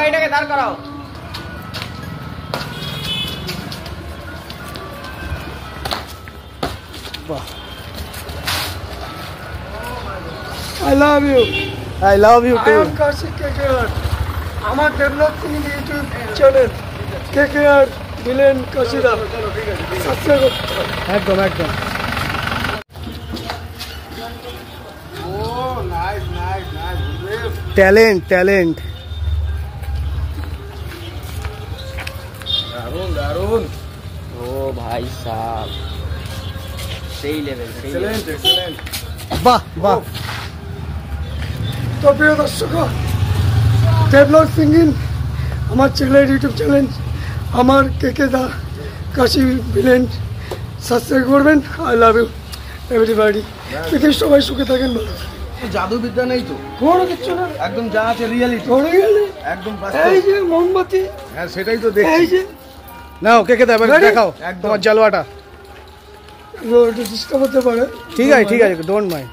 গাড়িটাকে দাঁড় করাও। বাহ, I love you. I love you too. I am Kaushik KKR. আমার developing YouTube channel KKR villain কাশিদা সাবস্ক্রাইব। একদম একদম। ও nice nice nice, talent talent, দারুন দারুন। ও ভাই সাহেব, সেই লেভেল, এক্সেলেন্ট এক্সেলেন্ট। বাহ বাহ। তো প্রিয় দর্শক, ডেভেলপ সিঙ্গিং আমার চ্যানেল, ইউটিউব চ্যানেল আমার কেকে দা কাশি ভিলেন, সাবস্ক্রাইব করবেন। I love you everybody. দেখে সবাই সুখে থাকেন, ভালো। জাদুবিদ্যা নেই তো, কোনো কিছু না, একদম যা আছে রিয়েলিটি, একদম এই যে মোমবাতি, হ্যাঁ সেটাই তো দেখছি। এই যে নাও কেকে দা এবার দেখাও তোমার জালওয়াটা। ডিস্টার্ব হতে পারে, ঠিক আছে ঠিক আছে, ডোন্ট মাইন্ড।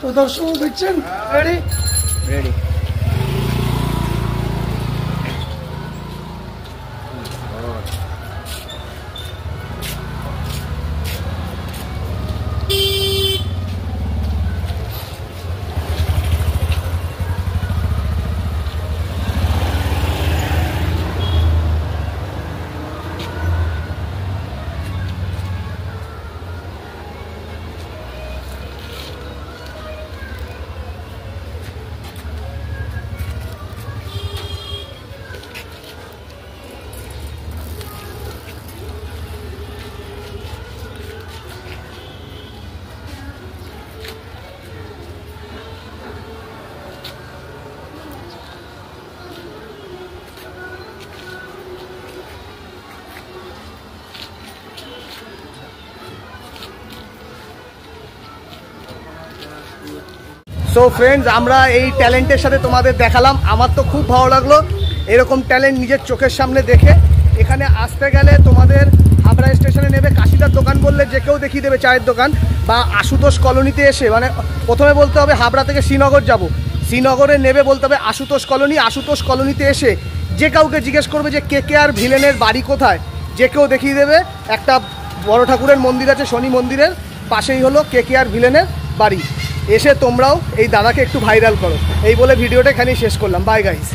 তো দর্শক দেখছেন, রেডি রেডি। সো ফ্রেন্ডস, আমরা এই ট্যালেন্টের সাথে তোমাদের দেখালাম। আমার তো খুব ভালো লাগলো এরকম ট্যালেন্ট নিজের চোখের সামনে দেখে। এখানে আসতে গেলে তোমাদের হাবড়া স্টেশনে নেবে, কাশিদার দোকান বললে যে কেউ দেখিয়ে দেবে চায়ের দোকান, বা আশুতোষ কলোনিতে এসে, মানে প্রথমে বলতে হবে হাবড়া থেকে শ্রীনগর যাব, শ্রীনগরে নেবে বলতে হবে আশুতোষ কলোনি, আশুতোষ কলোনিতে এসে যে কাউকে জিজ্ঞেস করবে যে KKR ভিলেনের বাড়ি কোথায়, যে কেউ দেখিয়ে দেবে। একটা বড় ঠাকুরের মন্দির আছে, শনি মন্দিরের পাশেই হলো KKR ভিলেনের বাড়ি। এসে তোমরাও এই দাদাকে একটু ভাইরাল করো। এই বলে ভিডিওটা এখানেই শেষ করলাম। Bye guys.